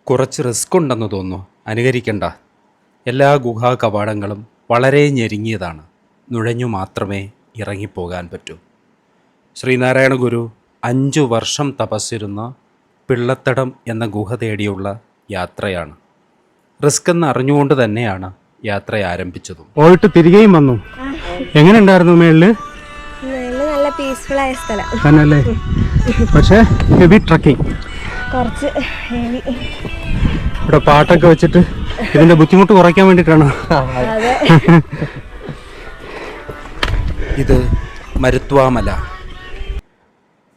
കുറച്ച് റിസ്ക് ഉണ്ടെന്ന് തോന്നുന്നു. അനുകരിക്കണ്ട. എല്ലാ ഗുഹാ കവാടങ്ങളും വളരെ ഞെരുങ്ങിയതാണ്. നുഴഞ്ഞു മാത്രമേ ഇറങ്ങിപ്പോകാൻ പറ്റൂ. ശ്രീനാരായണ ഗുരു 5 വർഷം തപസ്സിരുന്ന പിള്ളത്തടം എന്ന ഗുഹ തേടിയുള്ള യാത്രയാണ്. റിസ്ക് എന്ന് അറിഞ്ഞുകൊണ്ട് തന്നെയാണ് യാത്ര ആരംഭിച്ചതും. പോയിട്ട് തിരികെയും വന്നു. എങ്ങനെ ഉണ്ടായിരുന്നു മേളില്? നല്ല പീസ്ഫുൾ ആയ സ്ഥലം തന്നെയല്ലേ? പക്ഷേ ഹെവി ട്രക്കിംഗ്. കുറച്ച് ഹെവി. ഇവിടെ പാട്ടൊക്കെ വെച്ചിട്ട് ഇതിന്റെ ബുദ്ധിമുട്ട് കുറയ്ക്കാൻ വേണ്ടിയിട്ടാണ്. അതെ. ഇത് മരുത്വാമല.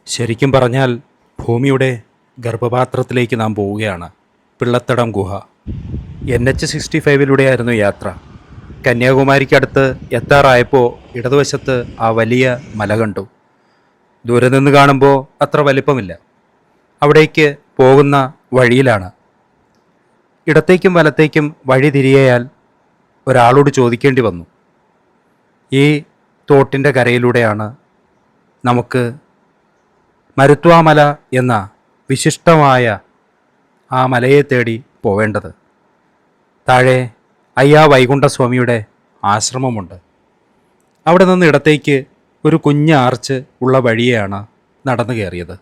ശരിക്കും പറഞ്ഞാൽ ഭൂമിയുടെ ഗർഭപാത്രത്തിലേക്ക് നാം പോവുകയാണ്. പിള്ളത്തടം ഗുഹ. NH65 യാത്ര. കന്യാകുമാരിക്കടുത്ത് എത്താറായപ്പോൾ ഇടതുവശത്ത് ആ വലിയ മല കണ്ടു. ദൂരെ നിന്ന് കാണുമ്പോൾ അത്ര വലിപ്പമില്ല. അവിടേക്ക് പോകുന്ന വഴിയിലാണ്. ഇടത്തേക്കും വലത്തേക്കും വഴി തിരിയാൽ ഒരാളോട് ചോദിക്കേണ്ടി വന്നു. ഈ തോട്ടിൻ്റെ കരയിലൂടെയാണ് നമുക്ക് മരുത്വാമല എന്ന വിശിഷ്ടമായ ആ മലയെ തേടി പോവേണ്ടത്. താഴെ അയ്യാ വൈകുണ്ഠസ്വാമിയുടെ ആശ്രമമുണ്ട്. അവിടെ നിന്ന് ഇടത്തേക്ക് ഒരു കുഞ്ഞ് ആർച്ച് ഉള്ള വഴിയാണ് നടന്നു കയറിയത്.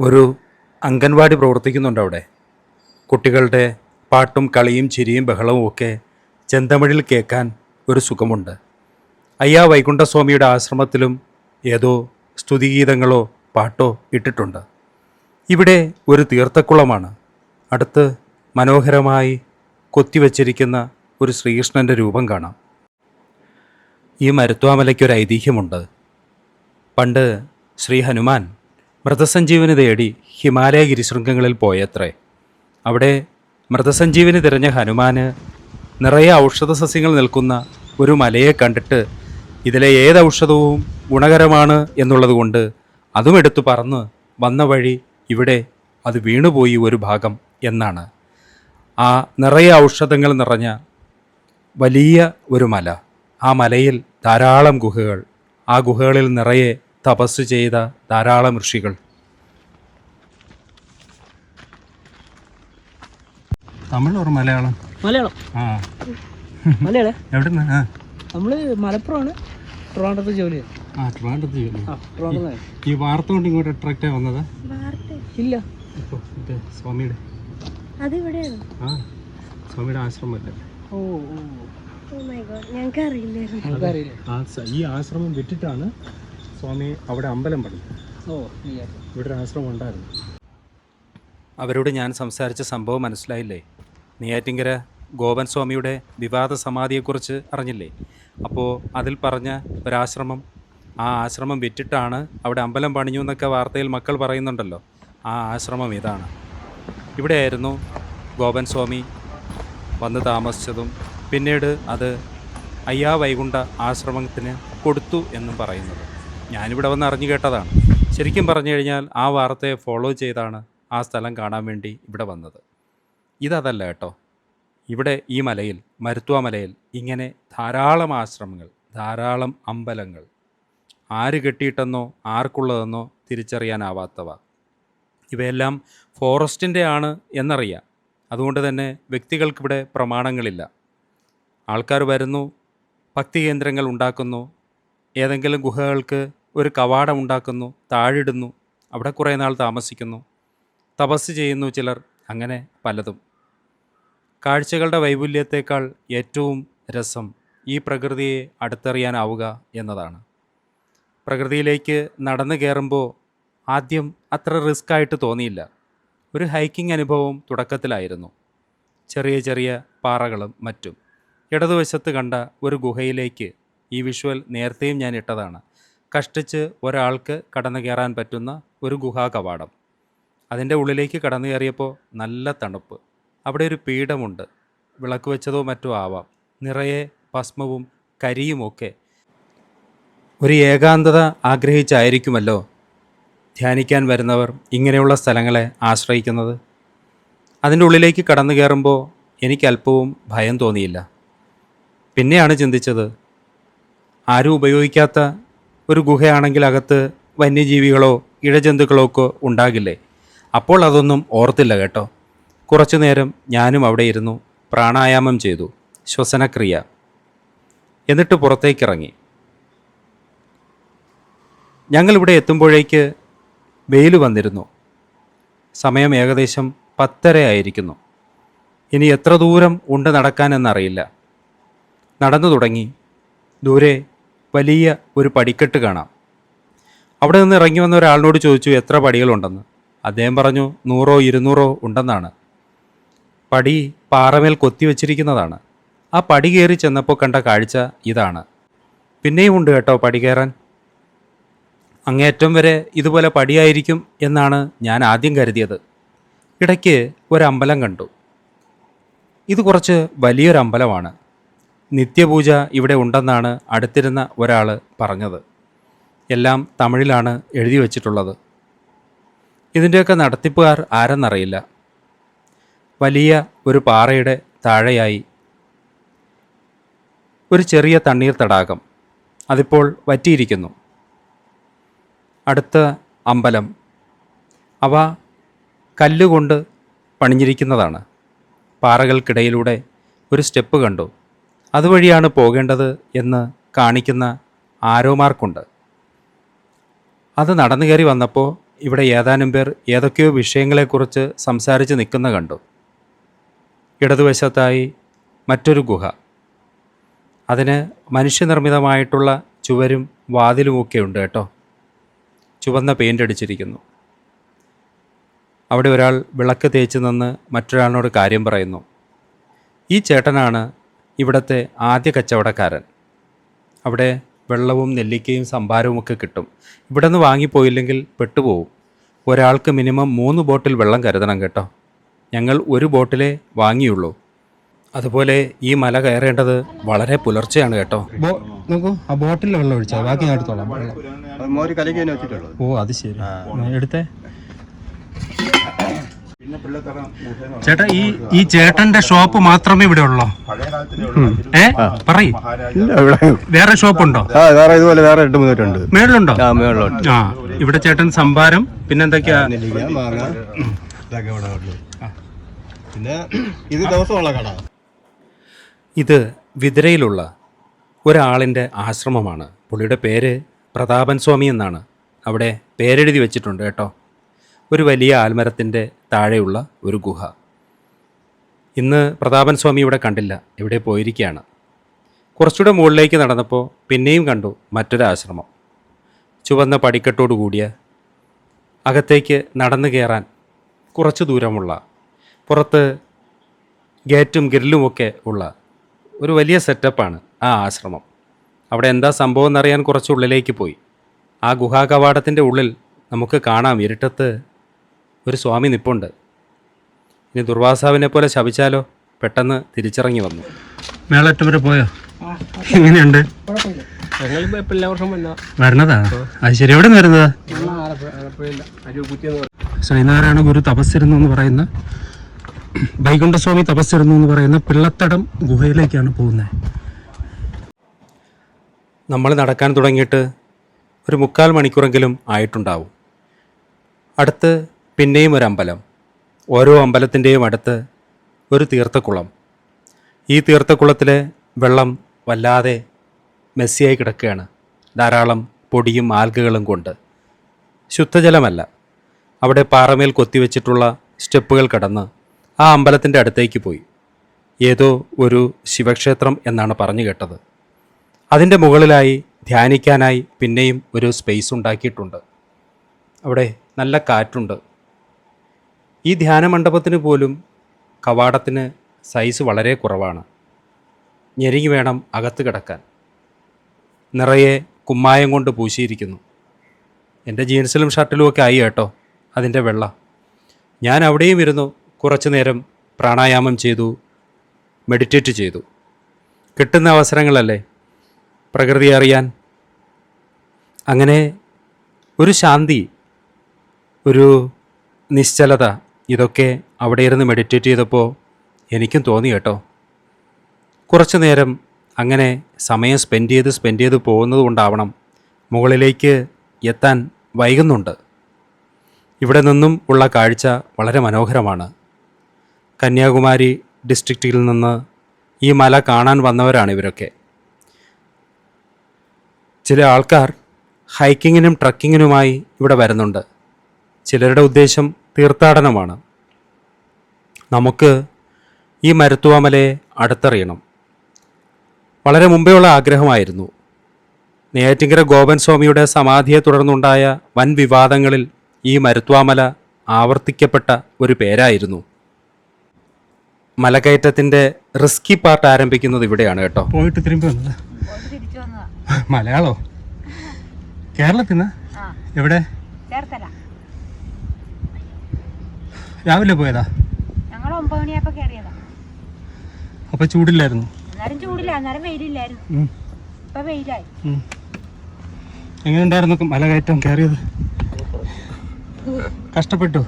ഒരു അംഗൻവാടി പ്രവർത്തിക്കുന്നുണ്ട് അവിടെ. കുട്ടികളുടെ പാട്ടും കളിയും ചിരിയും ബഹളവും ഒക്കെ ചെന്തമിഴിൽ കേൾക്കാൻ ഒരു സുഖമുണ്ട്. അയ്യാ വൈകുണ്ഠസ്വാമിയുടെ ആശ്രമത്തിലും ഏതോ സ്തുതിഗീതങ്ങളോ പാട്ടോ ഇട്ടിട്ടുണ്ട്. ഇവിടെ ഒരു തീർത്ഥക്കുളമാണ്. അടുത്ത് മനോഹരമായി കൊത്തിവച്ചിരിക്കുന്ന ഒരു ശ്രീകൃഷ്ണൻ്റെ രൂപം കാണാം. ഈ മരുത്വാമലയ്ക്കൊരു ഐതിഹ്യമുണ്ട്. പണ്ട് ശ്രീ ഹനുമാൻ മൃതസഞ്ജീവനി തേടി ഹിമാലയ ഗിരിശൃംഗങ്ങളിൽ പോയത്രേ. അവിടെ മൃതസഞ്ജീവനി തിരഞ്ഞ ഹനുമാന് നിറയെ ഔഷധ സസ്യങ്ങൾ നിൽക്കുന്ന ഒരു മലയെ കണ്ടിട്ട് ഇതിലെ ഏത് ഔഷധവും ഗുണകരമാണ് എന്നുള്ളതുകൊണ്ട് അതും എടുത്തു പറന്ന് വന്ന വഴി ഇവിടെ അത് വീണുപോയി ഒരു ഭാഗം എന്നാണ്. ആ നിറയെ ഔഷധങ്ങൾ നിറഞ്ഞ വലിയ ഒരു മല. ആ മലയിൽ ധാരാളം ഗുഹകൾ. ആ ഗുഹകളിൽ നിറയെ തപസ് ചെയ്ത ധാരാളം ഋഷികൾ. തമിഴ് ഒരു മലയാളം മലയാളം ആ മലയാളം എവിടുന്ന്? നമ്മള് മലപ്പുറമാണ്. ട്രിവാൻഡ്രത്ത് ജോലി ട്രിവാൻഡ്രത്ത് ജോലി. ട്രിവാൻഡ്രം. ഈ വാർത്ത കൊണ്ട് ഇങ്ങോട്ട് അട്രാക്റ്റ് വന്നത് ഇല്ല, ഇപ്പോൾ ഇത് സ്വാമിയുടെ അതിവിടെയാണ്. സ്വാമിയുടെ ആശ്രമമല്ലേ? ഓ ഞങ്ങൾക്ക് അറിയില്ലായിരുന്നു. ഈ ആശ്രമം വിറ്റിട്ടാണ് സ്വാമി അവിടെ അമ്പലം പണി. ഓ ഇവിടെ ഒരു ആശ്രമം ഉണ്ടായിരുന്നു. അവരോട് ഞാൻ സംസാരിച്ച സംഭവം മനസ്സിലായില്ലേ? നെയ്യാറ്റിൻകര ഗോപൻ സ്വാമിയുടെ വിവാദ സമാധിയെക്കുറിച്ച് അറിഞ്ഞില്ലേ? അപ്പോൾ അതിൽ പറഞ്ഞ ഒരാശ്രമം, ആ ആശ്രമം വിറ്റിട്ടാണ് അവിടെ അമ്പലം പണിഞ്ഞു എന്നൊക്കെ വാർത്തയിൽ മക്കൾ പറയുന്നുണ്ടല്ലോ. ആ ആശ്രമം ഇതാണ്. ഇവിടെയായിരുന്നു ഗോപൻ സ്വാമി വന്ന് താമസിച്ചതും പിന്നീട് അത് അയ്യാ വൈകുണ്ഠ ആശ്രമത്തിന് കൊടുത്തു എന്നും പറയുന്നത്. ഞാനിവിടെ വന്ന് അറിഞ്ഞു കേട്ടതാണ്. ശരിക്കും പറഞ്ഞു കഴിഞ്ഞാൽ ആ വാർത്തയെ ഫോളോ ചെയ്താണ് ആ സ്ഥലം കാണാൻ വേണ്ടി ഇവിടെ വന്നത്. ഇതല്ല കേട്ടോ. ഇവിടെ ഈ മലയിൽ, മരുത്വാമലയിൽ ഇങ്ങനെ ധാരാളം ആശ്രമങ്ങൾ, ധാരാളം അമ്പലങ്ങൾ. ആര് കെട്ടിയിട്ടെന്നോ ആർക്കുള്ളതെന്നോ തിരിച്ചറിയാനാവാത്തവ. ഇവയെല്ലാം ഫോറസ്റ്റിൻ്റെ ആണ് എന്നറിയാം. അതുകൊണ്ട് തന്നെ വ്യക്തികൾക്കിവിടെ പ്രമാണങ്ങളില്ല. ആൾക്കാർ വരുന്നു, ഭക്തി കേന്ദ്രങ്ങൾ ഉണ്ടാക്കുന്നു, ഏതെങ്കിലും ഗുഹകൾക്ക് ഒരു കവാടം ഉണ്ടാക്കുന്നു, താഴിടുന്നു, അവിടെ കുറേ നാൾ താമസിക്കുന്നു, തപസ് ചെയ്യുന്നു ചിലർ, അങ്ങനെ പലതും. കാഴ്ചകളുടെ വൈപുല്യത്തേക്കാൾ ഏറ്റവും രസം ഈ പ്രകൃതിയെ അടുത്തറിയാനാവുക എന്നതാണ്. പ്രകൃതിയിലേക്ക് നടന്നു കയറുമ്പോൾ ആദ്യം അത്ര റിസ്ക് ആയിട്ട് തോന്നിയില്ല. ഒരു ഹൈക്കിംഗ് അനുഭവം തുടക്കത്തിലായിരുന്നു. ചെറിയ ചെറിയ പാറകളും മറ്റും. ഇടതുവശത്ത് കണ്ട ഒരു ഗുഹയിലേക്ക്, ഈ വിഷ്വൽ നേരത്തെയും ഞാൻ ഇട്ടതാണ്, കഷ്ടിച്ച് ഒരാൾക്ക് കടന്നു കയറാൻ പറ്റുന്ന ഒരു ഗുഹാ കവാടം. അതിൻ്റെ ഉള്ളിലേക്ക് കടന്നു കയറിയപ്പോൾ നല്ല തണുപ്പ്. അവിടെ ഒരു പീഠമുണ്ട്. വിളക്ക് വെച്ചതോ മറ്റോ ആവാം. നിറയെ ഭസ്മവും കരിയുമൊക്കെ. ഒരു ഏകാന്തത ആഗ്രഹിച്ചായിരിക്കുമല്ലോ ധ്യാനിക്കാൻ വരുന്നവർ ഇങ്ങനെയുള്ള സ്ഥലങ്ങളെ ആശ്രയിക്കുന്നത്? അതിൻ്റെ ഉള്ളിലേക്ക് കടന്നു കയറുമ്പോൾ എനിക്ക് അല്പവും ഭയം തോന്നിയില്ല. പിന്നെയാണ് ചിന്തിച്ചത്, ആരും ഉപയോഗിക്കാത്ത ഒരു ഗുഹയാണെങ്കിൽ അകത്ത് വന്യജീവികളോ ഇഴജന്തുക്കളോ ഒക്കെ ഉണ്ടാകില്ലേ? അപ്പോൾ അതൊന്നും ഓർത്തില്ല കേട്ടോ. കുറച്ചു നേരം ഞാനും അവിടെ ഇരുന്നു പ്രാണായാമം ചെയ്തു, ശ്വസനക്രിയ. എന്നിട്ട് പുറത്തേക്കിറങ്ങി. ഞങ്ങളിവിടെ എത്തുമ്പോഴേക്ക് വെയിൽ വന്നിരുന്നു. സമയം ഏകദേശം 10:30 ആയിരിക്കുന്നു. ഇനി എത്ര ദൂരം ഉണ്ട് നടക്കാനെന്നറിയില്ല. നടന്നു തുടങ്ങി. ദൂരെ വലിയ ഒരു പടിക്കെട്ട് കാണാം. അവിടെ നിന്ന് ഇറങ്ങി വന്ന ഒരാളിനോട് ചോദിച്ചു എത്ര പടികളുണ്ടെന്ന്. അദ്ദേഹം പറഞ്ഞു 100 200 ഉണ്ടെന്നാണ്. പടി പാറമേൽ കൊത്തിവെച്ചിരിക്കുന്നതാണ്. ആ പടി കയറി ചെന്നപ്പോൾ കണ്ട കാഴ്ച ഇതാണ്. പിന്നെയും ഉണ്ട് കേട്ടോ പടി കയറാൻ. അങ്ങേയറ്റം വരെ ഇതുപോലെ പടിയായിരിക്കും എന്നാണ് ഞാൻ ആദ്യം കരുതിയത്. ഇടയ്ക്ക് ഒരമ്പലം കണ്ടു. ഇത് കുറച്ച് വലിയൊരു അമ്പലമാണ്. നിത്യപൂജ ഇവിടെ ഉണ്ടെന്നാണ് അടുത്തിരുന്ന ഒരാൾ പറഞ്ഞത്. എല്ലാം തമിഴിലാണ് എഴുതി വച്ചിട്ടുള്ളത്. ഇതിൻ്റെയൊക്കെ നടത്തിപ്പുകാർ ആരെന്നറിയില്ല. വലിയ ഒരു പാറയുടെ താഴെയായി ഒരു ചെറിയ തണ്ണീർ തടാകം. അതിപ്പോൾ വറ്റിയിരിക്കുന്നു. അടുത്ത അമ്പലം. അവ കല്ലുകൊണ്ട് പണിഞ്ഞിരിക്കുന്നതാണ്. പാറകൾക്കിടയിലൂടെ ഒരു സ്റ്റെപ്പ് കണ്ടു. അതുവഴിയാണ് പോകേണ്ടത് എന്ന് കാണിക്കുന്ന ആരോ മാർക്കുണ്ട്. അത് നടന്നു കയറി വന്നപ്പോൾ ഇവിടെ ഏതാനും പേർ ഏതൊക്കെയോ വിഷയങ്ങളെക്കുറിച്ച് സംസാരിച്ച് നിൽക്കുന്ന കണ്ടു. ഇടതുവശത്തായി മറ്റൊരു ഗുഹ. അതിന് മനുഷ്യനിർമ്മിതമായിട്ടുള്ള ചുവരും വാതിലുമൊക്കെ ഉണ്ട് കേട്ടോ. ചുവന്ന പെയിൻ്റ് അടിച്ചിരിക്കുന്നു. അവിടെ ഒരാൾ വിളക്ക് തേച്ച് നിന്ന് മറ്റൊരാളിനോട് കാര്യം പറയുന്നു. ഈ ചേട്ടനാണ് ഇവിടുത്തെ ആദ്യ കച്ചവടക്കാരൻ. അവിടെ വെള്ളവും നെല്ലിക്കയും സംഭാരവുമൊക്കെ കിട്ടും. ഇവിടെ നിന്ന് വാങ്ങിപ്പോയില്ലെങ്കിൽ പെട്ടുപോകും. ഒരാൾക്ക് മിനിമം 3 ബോട്ടിൽ വെള്ളം കരുതണം കേട്ടോ. ഞങ്ങൾ 1 ബോട്ടിലേ വാങ്ങിയുള്ളൂ. അതുപോലെ ഈ മല കയറേണ്ടത് വളരെ പുലർച്ചെയാണ് കേട്ടോ. നോക്കൂ, ആ ബോട്ടിൽ വെള്ളം ഒഴിച്ചാൽ ബാക്കി ഞാൻ എടുത്തോളാം. ഓ അത് ശരി, എടുത്തേ. ചേട്ടാ, ഈ ചേട്ടന്റെ ഷോപ്പ് മാത്രമേ ഇവിടെ ഉള്ളോ? പറയ്, വേറെ ഷോപ്പുണ്ടോ? ഇതുപോലെ വേറെ 8-3 ഉണ്ട്. മേളിലുണ്ടോ? ആ, ഇവിടെ ചേട്ടൻ സംഭാരം പിന്നെന്തൊക്കെയാ? പിന്നെ ഇത് ദിവസമുള്ള കട. ഇത് വിതുരയിലുള്ള ഒരാളിൻ്റെ ആശ്രമമാണ്. പുള്ളിയുടെ പേര് പ്രതാപൻ സ്വാമി എന്നാണ്. അവിടെ പേരെഴുതി വെച്ചിട്ടുണ്ട് കേട്ടോ. ഒരു വലിയ ആൽമരത്തിൻ്റെ താഴെയുള്ള ഒരു ഗുഹ. ഇന്ന് പ്രതാപൻ സ്വാമി ഇവിടെ കണ്ടില്ല, ഇവിടെ പോയിരിക്കുകയാണ്. കുറച്ചുകൂടെ മുകളിലേക്ക് നടന്നപ്പോൾ പിന്നെയും കണ്ടു മറ്റൊരു ആശ്രമം. ചുവന്ന പടിക്കെട്ടോടു കൂടിയ, അകത്തേക്ക് നടന്നു കയറാൻ കുറച്ച് ദൂരമുള്ള, പുറത്ത് ഗേറ്റും ഗ്രില്ലുമൊക്കെ ഉള്ള ഒരു വലിയ സെറ്റപ്പാണ് ആ ആശ്രമം. അവിടെ എന്താ സംഭവം എന്നറിയാൻ കുറച്ച് ഉള്ളിലേക്ക് പോയി. ആ ഗുഹാ കവാടത്തിൻ്റെ ഉള്ളിൽ നമുക്ക് കാണാം ഇരുട്ടത്ത് ഒരു സ്വാമി നിപ്പുണ്ട്. ഇനി ദുർവാസാവിനെ പോലെ ശപിച്ചാലോ? പെട്ടെന്ന് തിരിച്ചിറങ്ങി വന്നു. മേളറ്റം വരെ പോയോ? എങ്ങനെയുണ്ട്? എല്ലാ വർഷവും വരണതാ? അത് ശരി. എവിടെ നിന്ന് വരുന്നതാ? ശ്രീനാരായണ ഗുരു തപസ്സിരുന്നു എന്ന് പറയുന്ന, വൈകുണ്ഠസ്വാമി തപസ്സിരുന്നു എന്ന് പറയുന്ന പിള്ളത്തടം ഗുഹയിലേക്കാണ് പോകുന്നത്. നമ്മൾ നടക്കാൻ തുടങ്ങിയിട്ട് ഒരു 3/4 മണിക്കൂറെങ്കിലും ആയിട്ടുണ്ടാവും. അടുത്ത് പിന്നെയും ഒരു അമ്പലം. ഓരോ അമ്പലത്തിൻ്റെയും അടുത്ത് ഒരു തീർത്ഥക്കുളം. ഈ തീർത്ഥക്കുളത്തിലെ വെള്ളം വല്ലാതെ മെസ്സിയായി കിടക്കുകയാണ്, ധാരാളം പൊടിയും ആൽഗകളും കൊണ്ട്. ശുദ്ധജലമല്ല. അവിടെ പാറമേൽ കൊത്തിവെച്ചിട്ടുള്ള സ്റ്റെപ്പുകൾ കടന്ന് ആ അമ്പലത്തിൻ്റെ അടുത്തേക്ക് പോയി. ഏതോ ഒരു ശിവക്ഷേത്രം എന്നാണ് പറഞ്ഞു കേട്ടത്. അതിൻ്റെ മുകളിലായി ധ്യാനിക്കാനായി പിന്നെയും ഒരു സ്പേസ് ഉണ്ടാക്കിയിട്ടുണ്ട്. അവിടെ നല്ല കാറ്റുണ്ട്. ഈ ധ്യാന മണ്ഡപത്തിന് പോലും കവാടത്തിന് സൈസ് വളരെ കുറവാണ്. ഞെരുങ്ങി വേണം അകത്ത് കിടക്കാൻ. നിറയെ കുമ്മായം കൊണ്ട് പൂശിയിരിക്കുന്നു. എൻ്റെ ജീൻസിലും ഷർട്ടിലുമൊക്കെ ആയി കേട്ടോ അതിൻ്റെ വെള്ള. ഞാൻ അവിടെയും ഇരുന്നു കുറച്ചു നേരം പ്രാണായാമം ചെയ്തു, മെഡിറ്റേറ്റ് ചെയ്തു. കിട്ടുന്ന അവസരങ്ങളല്ലേ പ്രകൃതി അറിയാൻ. അങ്ങനെ ഒരു ശാന്തി ഒരു നിശ്ചലത, ഇതൊക്കെ അവിടെ ഇരുന്ന് മെഡിറ്റേറ്റ് ചെയ്തപ്പോൾ എനിക്കും തോന്നി കേട്ടോ. കുറച്ചു നേരം അങ്ങനെ സമയം സ്പെൻഡ് ചെയ്ത് പോകുന്നത് കൊണ്ടാവണം മുകളിലേക്ക് എത്താൻ വൈകുന്നുണ്ട്. ഇവിടെ നിന്നും ഉള്ള കാഴ്ച വളരെ മനോഹരമാണ്. കന്യാകുമാരി ഡിസ്ട്രിക്റ്റിൽ നിന്ന് ഈ മല കാണാൻ വന്നവരാണ് ഇവരൊക്കെ. ചില ആൾക്കാർ ഹൈക്കിങ്ങിനും ട്രക്കിങ്ങിനുമായി ഇവിടെ വരുന്നുണ്ട്. ചിലരുടെ ഉദ്ദേശം തീർത്ഥാടനമാണ്. നമുക്ക് ഈ മരുത്വാമലയെ അടുത്തറിയണം. വളരെ മുമ്പേയുള്ള ആഗ്രഹമായിരുന്നു. നെയ്യാറ്റിൻകര ഗോപൻ സ്വാമിയുടെ സമാധിയെ തുടർന്നുണ്ടായ വൻ വിവാദങ്ങളിൽ ഈ മരുത്വാമല ആവർത്തിക്കപ്പെട്ട ഒരു പേരായിരുന്നു. മലകയറ്റത്തിൻ്റെ റിസ്കി പാർട്ട് ആരംഭിക്കുന്നത് ഇവിടെയാണ് കേട്ടോ. പോയിട്ട് തിരുമ്പി വന്നതാ. മലയാളോ? കേരളത്തിൽ എവിടെ? രാവിലെ പോയതാ? ഞങ്ങൾ 9 മണിയായപ്പോ കയറിയതാ. അപ്പൊ ചൂടില്ലായിരുന്നു? അന്നേരം ചൂടില്ല, അന്നേരം വെയിലില്ലായിരുന്നു. ഇപ്പൊ വെയിലായി. എങ്ങനെ ഉണ്ടായിരുന്നു മലകയറ്റം കയറിയത്? കഷ്ടപ്പെട്ടു?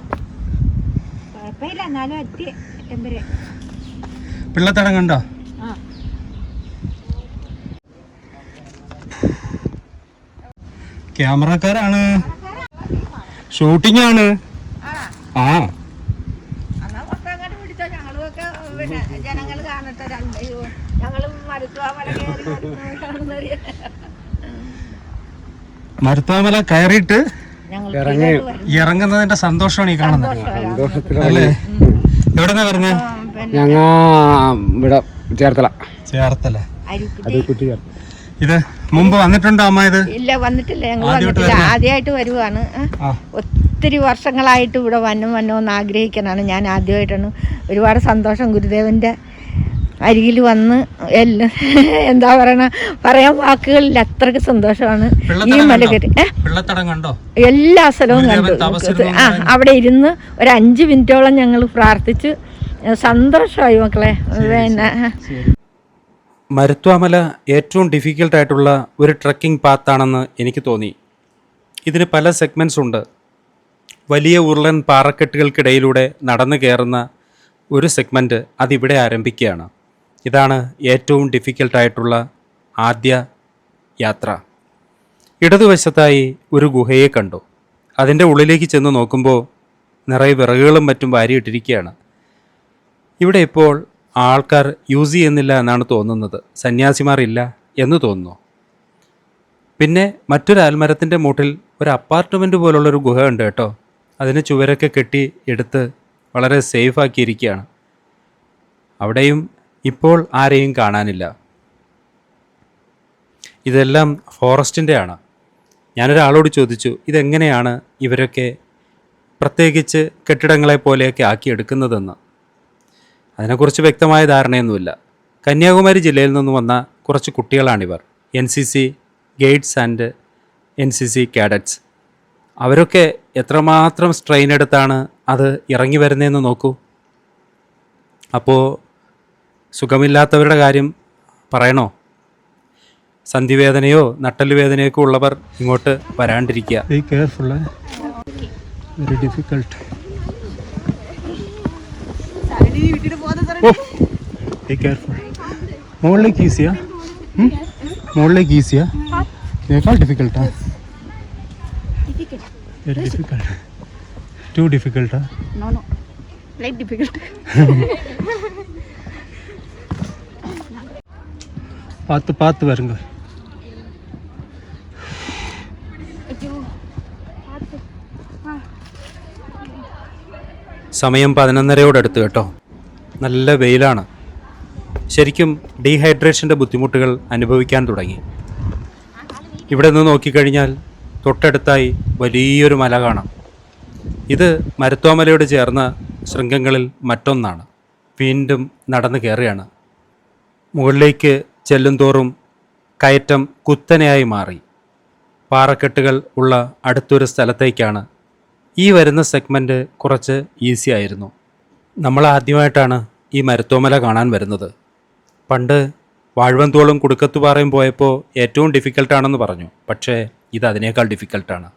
കുഴപ്പമില്ല, എന്നാലും എത്തി. എന്തരെ പിള്ളത്തടം കണ്ടോ? ക്യാമറക്കാരാണ്, ഷൂട്ടിംഗ് ആണ്. ആ ജനങ്ങൾ കാണട്ടെ. ഞങ്ങളും മരുത്വാമല കയറിയിട്ട് ഇറങ്ങുന്നതിന്റെ സന്തോഷമാണ് ഈ കാണുന്നത് അല്ലേ? എവിടെന്നാ പറഞ്ഞ? ഞങ്ങ ഇവിടെ ചേർത്തല. ഇത് മുമ്പ് വന്നിട്ടുണ്ടോ അമ്മ? ഇത് ഇല്ല, വന്നിട്ടില്ല. ഞങ്ങൾ വന്നിട്ടില്ല, ആദ്യമായിട്ട് വരുവാണ്. ഒത്തിരി വർഷങ്ങളായിട്ട് ഇവിടെ വന്നോന്ന് ആഗ്രഹിക്കാനാണ്. ഞാൻ ആദ്യമായിട്ടാണ്. ഒരുപാട് സന്തോഷം. ഗുരുദേവന്റെ അരികിൽ വന്ന് എന്താ പറയണ, പറയാൻ വാക്കുകളിൽ അത്രയ്ക്ക് സന്തോഷമാണ്. ഈ മലകരി എല്ലാ സ്ഥലവും കണ്ടു. അവിടെ ഇരുന്ന് ഒരു 5 മിനിറ്റോളം ഞങ്ങൾ പ്രാർത്ഥിച്ച് സന്തോഷമായി മക്കളെ. പിന്നെ മരുത്വാമല ഏറ്റവും ഡിഫിക്കൽട്ടായിട്ടുള്ള ഒരു ട്രക്കിംഗ് പാത്താണെന്ന് എനിക്ക് തോന്നി. ഇതിന് പല സെഗ്മെൻറ്റ്സ് ഉണ്ട്. വലിയ ഉരുളൻ പാറക്കെട്ടുകൾക്കിടയിലൂടെ നടന്നു കയറുന്ന ഒരു സെഗ്മെൻറ്റ് അതിവിടെ ആരംഭിക്കുകയാണ്. ഇതാണ് ഏറ്റവും ഡിഫിക്കൽട്ടായിട്ടുള്ള ആദ്യ യാത്ര. ഇടതുവശത്തായി ഒരു ഗുഹയെ കണ്ടു. അതിൻ്റെ ഉള്ളിലേക്ക് ചെന്ന് നോക്കുമ്പോൾ നിറയെ വിറകുകളും മറ്റും വാരിയിട്ടിരിക്കുകയാണ്. ഇവിടെ ഇപ്പോൾ ആൾക്കാർ യൂസ് ചെയ്യുന്നില്ല എന്നാണ് തോന്നുന്നത്. സന്യാസിമാരില്ല എന്ന് തോന്നുന്നു. പിന്നെ മറ്റൊരു ആൽമരത്തിൻ്റെ മൂട്ടിൽ ഒരു അപ്പാർട്ട്മെൻറ്റ് പോലുള്ളൊരു ഗുഹ ഉണ്ട് കേട്ടോ. അതിന് ചുവരൊക്കെ കെട്ടി എടുത്ത് വളരെ സേഫാക്കിയിരിക്കുകയാണ്. അവിടെയും ഇപ്പോൾ ആരെയും കാണാനില്ല. ഇതെല്ലാം ഫോറസ്റ്റിൻ്റെ ആണ്. ഞാനൊരാളോട് ചോദിച്ചു, ഇതെങ്ങനെയാണ് ഇവരൊക്കെ പ്രത്യേകിച്ച് കെട്ടിടങ്ങളെ പോലെയൊക്കെ ആക്കിയെടുക്കുന്നതെന്ന്. അതിനെക്കുറിച്ച് വ്യക്തമായ ധാരണയൊന്നുമില്ല. കന്യാകുമാരി ജില്ലയിൽ നിന്ന് വന്ന കുറച്ച് കുട്ടികളാണിവർ. NCC guides and NCC cadets. അവരൊക്കെ എത്രമാത്രം സ്ട്രെയിൻ എടുത്താണ് അത് ഇറങ്ങി വരുന്നതെന്ന് നോക്കൂ. അപ്പോൾ സുഖമില്ലാത്തവരുടെ കാര്യം പറയണോ? സന്ധിവേദനയോ നട്ടലുവേദനയൊക്കെ ഉള്ളവർ ഇങ്ങോട്ട് വരാണ്ടിരിക്കുക. Be careful, very difficult. Be careful. മുകളിലേക്ക് ഈസിയാ? മുകളിലേക്ക് ഈസിയാ? ഇതിനേക്കാൾ ഡിഫിക്കൽട്ടാ? Very difficult. ടു ഡിഫിക്കൽട്ടാ? No, like difficult. பார்த்து வருங்க. സമയം 11:30 കേട്ടോ. നല്ല വെയിലാണ്. ശരിക്കും ഡീഹൈഡ്രേഷൻ്റെ ബുദ്ധിമുട്ടുകൾ അനുഭവിക്കാൻ തുടങ്ങി. ഇവിടെ നിന്ന് നോക്കിക്കഴിഞ്ഞാൽ തൊട്ടടുത്തായി വലിയൊരു മല കാണാം. ഇത് മരുത്വാമലയോട് ചേർന്ന ശൃംഗങ്ങളിൽ മറ്റൊന്നാണ്. വീണ്ടും നടന്നു കയറുകയാണ്. മുകളിലേക്ക് ചെല്ലുംതോറും കയറ്റം കുത്തനെയായി മാറി. പാറക്കെട്ടുകൾ ഉള്ള അടുത്തൊരു സ്ഥലത്തേക്കാണ്. ഈ വരുന്ന സെഗ്മെൻറ്റ് കുറച്ച് ഈസി ആയിരുന്നു. നമ്മൾ ആദ്യമായിട്ടാണ് ഈ മരുത്വാമല കാണാൻ വരുന്നത്. പണ്ട് വാഴ്വന്തോളും കുടുക്കത്തുപാറയും പോയപ്പോൾ ഏറ്റവും ഡിഫിക്കൽട്ടാണെന്ന് പറഞ്ഞു. പക്ഷേ ഇത് അതിനേക്കാൾ ഡിഫിക്കൽട്ടാണ്.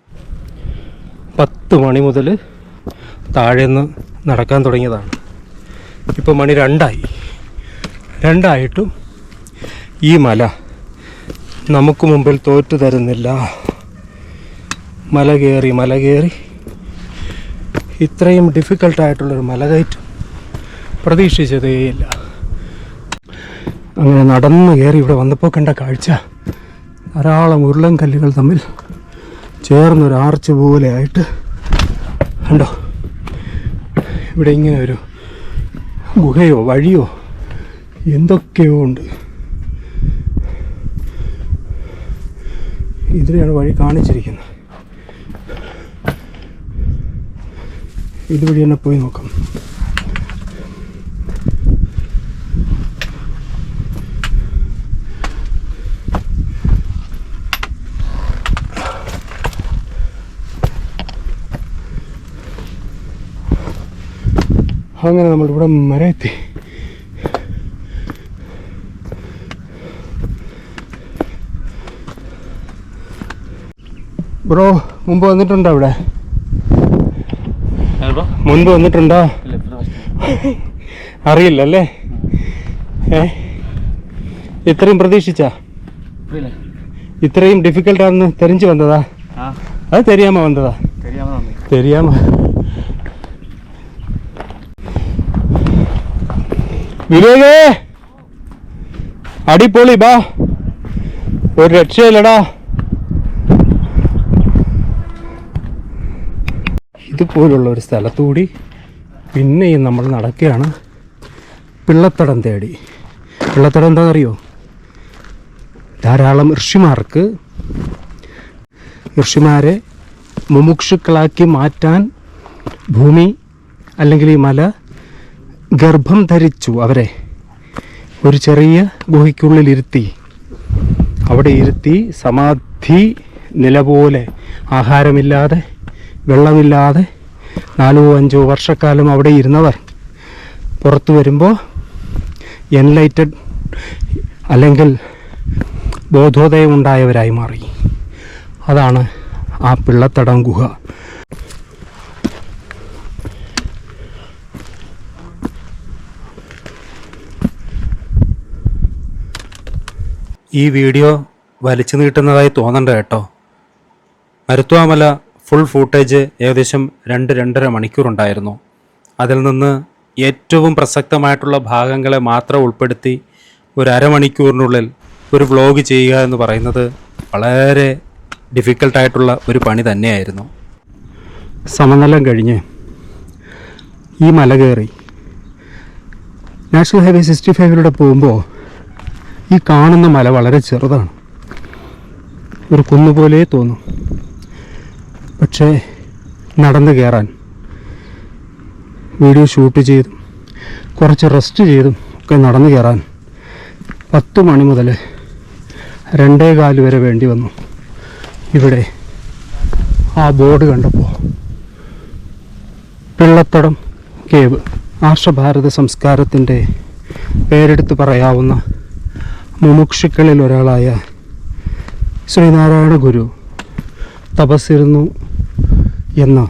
10 മണി മുതൽ താഴേന്ന് നടക്കാൻ തുടങ്ങിയതാണ്. ഇപ്പോൾ മണി 2ആയിട്ടും ഈ മല നമുക്ക് മുമ്പിൽ തോറ്റു തരുന്നില്ല. മല കയറി ഇത്രയും ഡിഫിക്കൽട്ടായിട്ടുള്ളൊരു മലകയറ്റം പ്രതീക്ഷിച്ചതേയില്ല. അങ്ങനെ നടന്നു കയറി ഇവിടെ വന്നപ്പോൾ കണ്ട കാഴ്ച ധാരാളം ഉരുളൻ കല്ലുകൾ തമ്മിൽ ചേർന്നൊരു ആർച്ച് പോലെ ആയിട്ട് കണ്ടോ. ഇവിടെ ഇങ്ങനെ ഒരു ഗുഹയോ വഴിയോ എന്തൊക്കെയോ ഉണ്ട്. ഇതിലെയാണ് വഴി കാണിച്ചിരിക്കുന്നത്. ഇതുവഴി തന്നെ പോയി നോക്കാം. അങ്ങനെ നമ്മളിവിടെ വരെ എത്തി. ബ്രോ മുമ്പ് വന്നിട്ടുണ്ടോ ഇവിടെ? മുൻപ് വന്നിട്ടുണ്ടോ? അറിയില്ലല്ലേ? ഇത്രയും പ്രതീക്ഷിച്ചാ? ഇത്രയും ഡിഫിക്കൽട്ടാണെന്ന് തെരഞ്ഞു വന്നതാ? അത് തെരിയാമ വന്നതാ? തെരിയാമ. വിവേകേ അടിപൊളി, ബാ, ഒരു രക്ഷയില്ലടാ. ഇതുപോലുള്ള ഒരു സ്ഥലത്തുകൂടി പിന്നെയും നമ്മൾ നടക്കുകയാണ് പിള്ളത്തടം തേടി. പിള്ളത്തടം എന്താണെന്നറിയോ? ധാരാളം ഋഷിമാരെ മുമുക്ഷുക്കളാക്കി മാറ്റാൻ ഭൂമി അല്ലെങ്കിൽ ഈ മല ഗർഭം ധരിച്ചു. അവരെ ഒരു ചെറിയ ഗുഹയ്ക്കുള്ളിലിരുത്തി, അവിടെ ഇരുത്തി സമാധി നില പോലെ ആഹാരമില്ലാതെ വെള്ളമില്ലാതെ 4-5 വർഷക്കാലം അവിടെ ഇരുന്നവർ പുറത്തു വരുമ്പോൾ എൻലൈറ്റഡ് അല്ലെങ്കിൽ ബോധോദയമുണ്ടായവരായി മാറി. അതാണ് ആ പിള്ളത്തടം ഗുഹ. ഈ വീഡിയോ വലിച്ചു നീട്ടുന്നതായി തോന്നണ്ട കേട്ടോ. മരുത്വാമല ഫുൾ ഫൂട്ടേജ് ഏകദേശം 2-2.5 മണിക്കൂറുണ്ടായിരുന്നു. അതിൽ നിന്ന് ഏറ്റവും പ്രസക്തമായിട്ടുള്ള ഭാഗങ്ങളെ മാത്രം ഉൾപ്പെടുത്തി ഒരു അരമണിക്കൂറിനുള്ളിൽ ഒരു വ്ലോഗ് ചെയ്യുക എന്ന് പറയുന്നത് വളരെ ഡിഫിക്കൽട്ടായിട്ടുള്ള ഒരു പണി തന്നെയായിരുന്നു. സമനിലം കഴിഞ്ഞ് ഈ മല കയറി നാഷണൽ ഹൈവേ 65 പോകുമ്പോൾ ഈ കാണുന്ന മല വളരെ ചെറുതാണ്, ഒരു കുന്നുപോലെ തോന്നും. പക്ഷേ നടന്നു കയറാൻ വീഡിയോ ഷൂട്ട് ചെയ്തും കുറച്ച് റെസ്റ്റ് ചെയ്തും ഒക്കെ നടന്നു കയറാൻ 10 മണി മുതൽ 2:15 വരെ വേണ്ടി വന്നു. ഇവിടെ ആ ബോർഡ് കണ്ടപ്പോൾ പിള്ളത്തടം കേവ്, ആർഷഭാരത സംസ്കാരത്തിൻ്റെ പേരെടുത്ത് പറയാവുന്ന മുമുക്ഷുക്കളിൽ ഒരാളായ ശ്രീനാരായണ ഗുരു തപസ്സിരുന്നു എന്ന്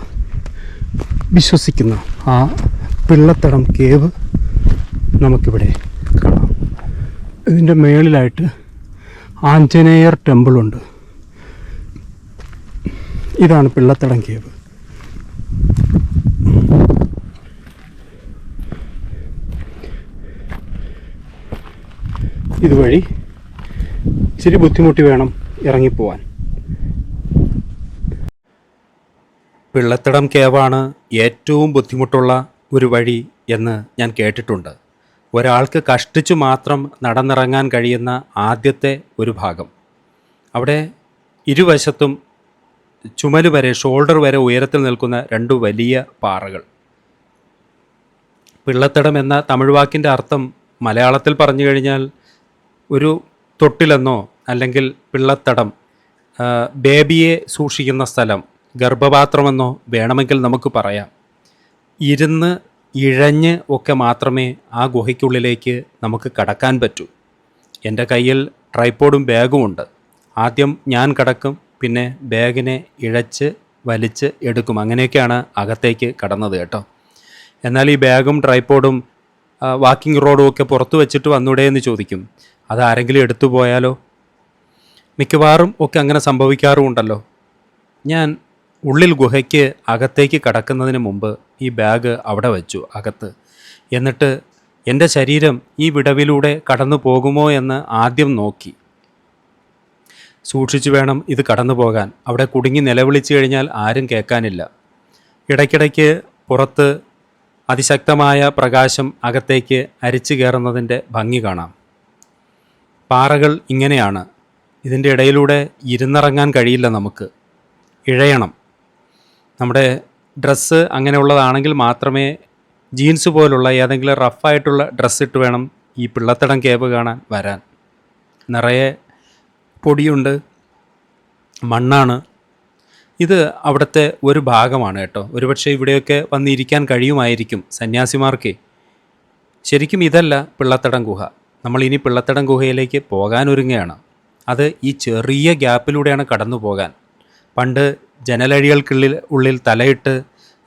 വിശ്വസിക്കുന്ന ആ പിള്ളത്തടം കേവ് നമുക്കിവിടെ കാണാം. ഇതിൻ്റെ മേളിലായിട്ട് ആഞ്ജനേയർ ടെമ്പിളുണ്ട്. ഇതാണ് പിള്ളത്തടം കേവ്. ഇതുവഴി ഇച്ചിരി ബുദ്ധിമുട്ടി വേണം ഇറങ്ങിപ്പോവാൻ. പിള്ളത്തടം കേവാണ് ഏറ്റവും ബുദ്ധിമുട്ടുള്ള ഒരു വഴി എന്ന് ഞാൻ കേട്ടിട്ടുണ്ട്. ഒരാൾക്ക് കഷ്ടിച്ചു മാത്രം നടന്നിറങ്ങാൻ കഴിയുന്ന ആദ്യത്തെ ഒരു ഭാഗം. അവിടെ ഇരുവശത്തും ചുമല് വരെ, ഷോൾഡർ വരെ ഉയരത്തിൽ നിൽക്കുന്ന 2 വലിയ പാറകൾ. പിള്ളത്തടം എന്ന തമിഴ് വാക്കിൻ്റെ അർത്ഥം മലയാളത്തിൽ പറഞ്ഞു കഴിഞ്ഞാൽ ഒരു തൊട്ടിലെന്നോ അല്ലെങ്കിൽ പിള്ളത്തടം, ബേബിയെ സൂക്ഷിക്കുന്ന സ്ഥലം, ഗർഭപാത്രമെന്നോ വേണമെങ്കിൽ നമുക്ക് പറയാം. ഇരുന്ന് ഇഴഞ്ഞ് ഒക്കെ മാത്രമേ ആ ഗുഹയ്ക്കുള്ളിലേക്ക് നമുക്ക് കടക്കാൻ പറ്റൂ. എൻ്റെ കയ്യിൽ ട്രൈപ്പോഡും ബാഗും ഉണ്ട്. ആദ്യം ഞാൻ കടക്കും, പിന്നെ ബാഗിനെ ഇഴച്ച് വലിച്ച് എടുക്കും. അങ്ങനെയൊക്കെയാണ് അകത്തേക്ക് കടന്നത് കേട്ടോ. എന്നാൽ ഈ ബാഗും ട്രൈപ്പോഡും വാക്കിംഗ് റോഡും ഒക്കെ പുറത്ത് വെച്ചിട്ട് വന്നൂടെ എന്ന് ചോദിക്കും. അതാരെങ്കിലും എടുത്തു പോയാലോ? മിക്കവാറും ഒക്കെ അങ്ങനെ സംഭവിക്കാറുമുണ്ടല്ലോ. ഞാൻ ഉള്ളിൽ ഗുഹയ്ക്ക് അകത്തേക്ക് കടക്കുന്നതിന് മുമ്പ് ഈ ബാഗ് അവിടെ വെച്ചു അകത്ത്. എന്നിട്ട് എൻ്റെ ശരീരം ഈ വിടവിലൂടെ കടന്നു പോകുമോ എന്ന് ആദ്യം നോക്കി. സൂക്ഷിച്ചു വേണം ഇത് കടന്നു പോകാൻ. അവിടെ കുടുങ്ങി നിലവിളിച്ചു കഴിഞ്ഞാൽ ആരും കേൾക്കാനില്ല. ഇടയ്ക്കിടയ്ക്ക് പുറത്ത് അതിശക്തമായ പ്രകാശം അകത്തേക്ക് അരിച്ചു കയറുന്നതിൻ്റെ ഭംഗി കാണാം. പാറകൾ ഇങ്ങനെയാണ്. ഇതിൻ്റെ ഇടയിലൂടെ ഇരുന്നിറങ്ങാൻ കഴിയില്ല നമുക്ക്. ഇഴയണം. നമ്മുടെ ഡ്രസ്സ് അങ്ങനെയുള്ളതാണെങ്കിൽ മാത്രമേ, ജീൻസ് പോലുള്ള ഏതെങ്കിലും റഫായിട്ടുള്ള ഡ്രസ്സ് ഇട്ട് വേണം ഈ പിള്ളത്തടം കേവ് കാണാൻ വരാൻ. നിറയെ പൊടിയുണ്ട്, മണ്ണാണ്. ഇത് അവിടുത്തെ ഒരു ഭാഗമാണ് കേട്ടോ. ഒരുപക്ഷെ ഇവിടെയൊക്കെ വന്നിരിക്കാൻ കഴിയുമായിരിക്കും സന്യാസിമാർക്ക്. ശരിക്കും ഇതല്ല പിള്ളത്തടം ഗുഹ. നമ്മൾ ഇനി പിള്ളത്തടം ഗുഹയിലേക്ക് പോകാനൊരുങ്ങുകയാണ്. അത് ഈ ചെറിയ ഗ്യാപ്പിലൂടെയാണ് കടന്നു പോകാൻ. പണ്ട് ഉള്ളിൽ തലയിട്ട്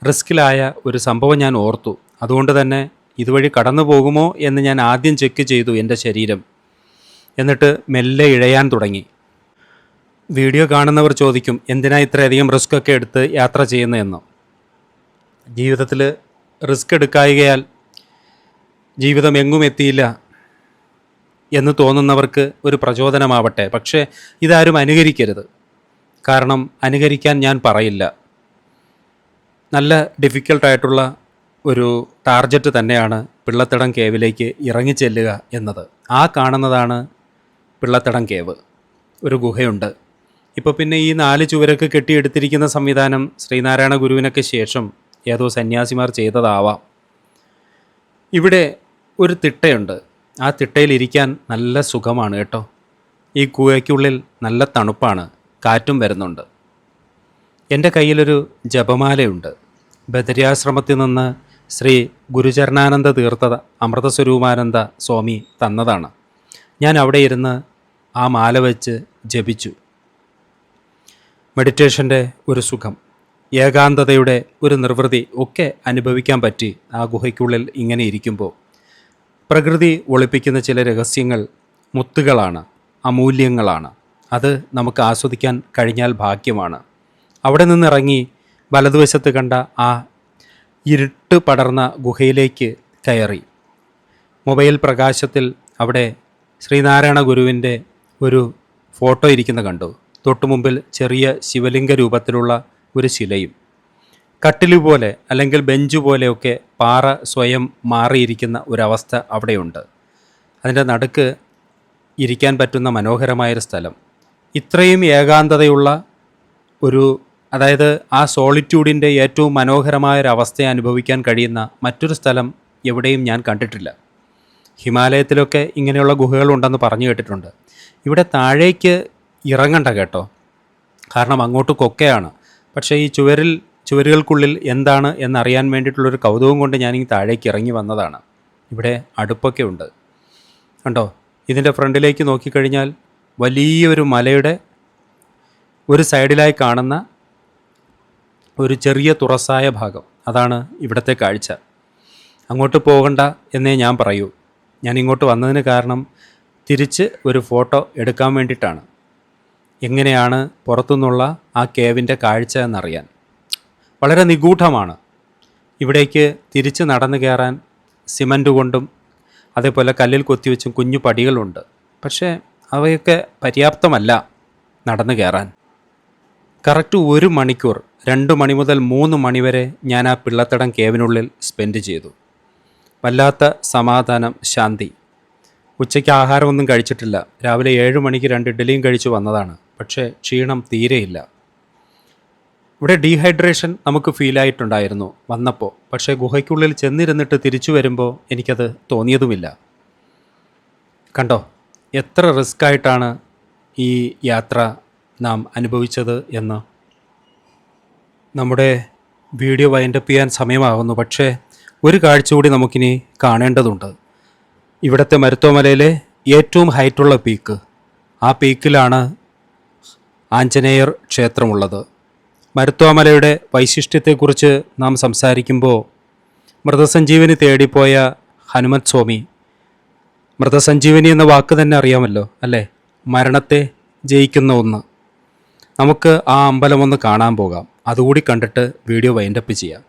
റിസ്കിലായ ഒരു സംഭവം ഞാൻ ഓർത്തു. അതുകൊണ്ട് തന്നെ ഇതുവഴി കടന്നു പോകുമോ എന്ന് ഞാൻ ആദ്യം ചെക്ക് ചെയ്തു എൻ്റെ ശരീരം. എന്നിട്ട് മെല്ലെ ഇഴയാൻ തുടങ്ങി. വീഡിയോ കാണുന്നവർ ചോദിക്കും, എന്തിനാ ഇത്രയധികം റിസ്ക് ഒക്കെ എടുത്ത് യാത്ര ചെയ്യുന്നതെന്ന്. ജീവിതത്തിൽ റിസ്ക് എടുക്കായികയാൽ ജീവിതം എങ്ങും എത്തിയില്ല എന്ന് തോന്നുന്നവർക്ക് ഒരു പ്രചോദനമാവട്ടെ. പക്ഷേ ഇതാരും അനുകരിക്കരുത്. കാരണം അനുകരിക്കാൻ ഞാൻ പറയില്ല. നല്ല ഡിഫിക്കൽട്ടായിട്ടുള്ള ഒരു ടാർജറ്റ് തന്നെയാണ് പിള്ളത്തടം കേവിലേക്ക് ഇറങ്ങിച്ചെല്ലുക എന്നത്. ആ കാണുന്നതാണ് പിള്ളത്തടം കേവ്. ഒരു ഗുഹയുണ്ട്. ഇപ്പോൾ പിന്നെ ഈ 4 ചുവരൊക്കെ കെട്ടിയെടുത്തിരിക്കുന്ന സംവിധാനം ശ്രീനാരായണ ഗുരുവിനൊക്കെ ശേഷം ഏതോ സന്യാസിമാർ ചെയ്തതാവാം. ഇവിടെ ഒരു തിട്ടയുണ്ട്. ആ തിട്ടയിലിരിക്കാൻ നല്ല സുഖമാണ് കേട്ടോ. ഈ ഗുഹയ്ക്കുള്ളിൽ നല്ല തണുപ്പാണ്, കാറ്റും വരുന്നുണ്ട്. എൻ്റെ കയ്യിലൊരു ജപമാലയുണ്ട്. ബദരിയാശ്രമത്തിൽ നിന്ന് ശ്രീ ഗുരുചരണാനന്ദ തീർത്ഥ അമൃതസ്വരൂപാനന്ദ സ്വാമി തന്നതാണ്. ഞാൻ അവിടെ ഇരുന്ന് ആ മാല വെച്ച് ജപിച്ചു. മെഡിറ്റേഷൻ്റെ ഒരു സുഖം, ഏകാന്തതയുടെ ഒരു നിർവൃതി ഒക്കെ അനുഭവിക്കാൻ പറ്റി ആ ഗുഹയ്ക്കുള്ളിൽ ഇങ്ങനെ ഇരിക്കുമ്പോൾ. പ്രകൃതി ഒളിപ്പിക്കുന്ന ചില രഹസ്യങ്ങൾ മുത്തുകളാണ്, അമൂല്യങ്ങളാണ്. അത് നമുക്ക് ആസ്വദിക്കാൻ കഴിഞ്ഞാൽ ഭാഗ്യമാണ്. അവിടെ നിന്നിറങ്ങി വലതുവശത്ത് കണ്ട ആ ഇരുട്ട് പടർന്ന ഗുഹയിലേക്ക് കയറി. മൊബൈൽ പ്രകാശത്തിൽ അവിടെ ശ്രീനാരായണ ഗുരുവിൻ്റെ ഒരു ഫോട്ടോ ഇരിക്കുന്ന കണ്ടു. തൊട്ടുമുമ്പിൽ ചെറിയ ശിവലിംഗ രൂപത്തിലുള്ള ഒരു ശിലയും. കട്ടിലുപോലെ അല്ലെങ്കിൽ ബെഞ്ച് പോലെയൊക്കെ പാറ സ്വയം മാറിയിരിക്കുന്ന ഒരവസ്ഥ അവിടെയുണ്ട്. അതിൻ്റെ നടുക്ക് ഇരിക്കാൻ പറ്റുന്ന മനോഹരമായൊരു സ്ഥലം. ഇത്രയും ഏകാന്തതയുള്ള ഒരു, അതായത് ആ സോളിറ്റ്യൂഡിൻ്റെ ഏറ്റവും മനോഹരമായൊരവസ്ഥയെ അനുഭവിക്കാൻ കഴിയുന്ന മറ്റൊരു സ്ഥലം എവിടെയും ഞാൻ കണ്ടിട്ടില്ല. ഹിമാലയത്തിലൊക്കെ ഇങ്ങനെയുള്ള ഗുഹകളുണ്ടെന്ന് പറഞ്ഞു കേട്ടിട്ടുണ്ട്. ഇവിടെ താഴേക്ക് ഇറങ്ങണ്ട കേട്ടോ, കാരണം അങ്ങോട്ട് കൊക്കയാണ്. പക്ഷേ ഈ ചുവരുകൾക്കുള്ളിൽ എന്താണ് എന്നറിയാൻ വേണ്ടിയിട്ടുള്ളൊരു കൗതുകം കൊണ്ട് ഞാനീ താഴേക്ക് ഇറങ്ങി വന്നതാണ്. ഇവിടെ അടുപ്പൊക്കെ ഉണ്ട് കണ്ടോ. ഇതിൻ്റെ ഫ്രണ്ടിലേക്ക് നോക്കിക്കഴിഞ്ഞാൽ വലിയൊരു മലയുടെ ഒരു സൈഡിലായി കാണുന്ന ഒരു ചെറിയ തുറസായ ഭാഗം, അതാണ് ഇവിടുത്തെ കാഴ്ച. അങ്ങോട്ട് പോകണ്ട എന്നേ ഞാൻ പറയൂ. ഞാൻ ഇങ്ങോട്ട് വന്നതിന് കാരണം തിരിച്ച് ഒരു ഫോട്ടോ എടുക്കാൻ വേണ്ടിയിട്ടാണ്. എങ്ങനെയാണ് പുറത്തുനിന്നുള്ള ആ കേവിൻ്റെ കാഴ്ച എന്നറിയാൻ. വളരെ നിഗൂഢമാണ്. ഇവിടേക്ക് തിരിച്ച് നടന്നു കയറാൻ സിമൻറ്റ് കൊണ്ടും അതേപോലെ കല്ലിൽ കൊത്തിവെച്ചും കുഞ്ഞു പടികളുണ്ട്. പക്ഷേ അവയൊക്കെ പര്യാപ്തമല്ല നടന്നു കയറാൻ. കറക്റ്റ് 1 മണിക്കൂർ, 2 മണി മുതൽ 3 മണി വരെ ഞാൻ ആ പിള്ളത്തടം കേവിനുള്ളിൽ സ്പെൻഡ് ചെയ്തു. വല്ലാത്ത സമാധാനം, ശാന്തി. ഉച്ചയ്ക്ക് ആഹാരമൊന്നും കഴിച്ചിട്ടില്ല. രാവിലെ 7 മണിക്ക് 2 ഇഡ്ഡലിയും കഴിച്ചു വന്നതാണ്. പക്ഷേ ക്ഷീണം തീരെയില്ല. ഇവിടെ ഡീഹൈഡ്രേഷൻ നമുക്ക് ഫീലായിട്ടുണ്ടായിരുന്നു വന്നപ്പോൾ. പക്ഷേ ഗുഹയ്ക്കുള്ളിൽ ചെന്നിരുന്നിട്ട് തിരിച്ചു വരുമ്പോൾ എനിക്കത് തോന്നിയതുമില്ല. കണ്ടോ എത്ര റിസ്ക്കായിട്ടാണ് ഈ യാത്ര നാം അനുഭവിച്ചത് എന്ന്. നമ്മുടെ വീഡിയോ വൈൻഡപ്പ് ചെയ്യാൻ സമയമാകുന്നു. പക്ഷേ ഒരു കാഴ്ച കൂടി നമുക്കിനി കാണേണ്ടതുണ്ട്. ഇവിടുത്തെ മരുത്തോമലയിലെ ഏറ്റവും ഹൈറ്റുള്ള പീക്ക്, ആ പീക്കിലാണ് ആഞ്ജനേയർ ക്ഷേത്രമുള്ളത്. മരുത്വാമലയുടെ വൈശിഷ്ട്യത്തെക്കുറിച്ച് നാം സംസാരിക്കുമ്പോൾ മൃതസഞ്ജീവനി തേടിപ്പോയ ഹനുമത് സ്വാമി, മൃതസഞ്ജീവനി എന്ന വാക്ക് തന്നെ അറിയാമല്ലോ അല്ലേ, മരണത്തെ ജയിക്കുന്ന ഒന്ന്. നമുക്ക് ആ അമ്പലം ഒന്ന് കാണാൻ പോകാം. അതുകൂടി കണ്ടിട്ട് വീഡിയോ വൈൻഡപ്പ് ചെയ്യാം.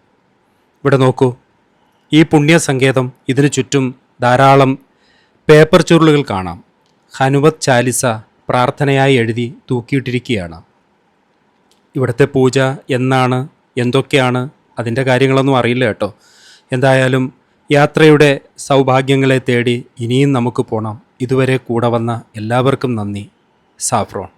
ഇവിടെ നോക്കൂ, ഈ പുണ്യസങ്കേതം, ഇതിനു ചുറ്റും ധാരാളം പേപ്പർ ചുരുളുകൾ കാണാം. ഹനുമത് ചാലിസ പ്രാർത്ഥനയായി എഴുതി തൂക്കിയിട്ടിരിക്കുകയാണ്. ഇവിടുത്തെ പൂജ എന്നാണ്, എന്തൊക്കെയാണ്, അതിൻ്റെ കാര്യങ്ങളൊന്നും അറിയില്ല കേട്ടോ. എന്തായാലും യാത്രയുടെ സൗഭാഗ്യങ്ങളെ തേടി ഇനിയും നമുക്ക് പോകണം. ഇതുവരെ കൂടെ വന്ന എല്ലാവർക്കും നന്ദി. സാഫ്രോൺ.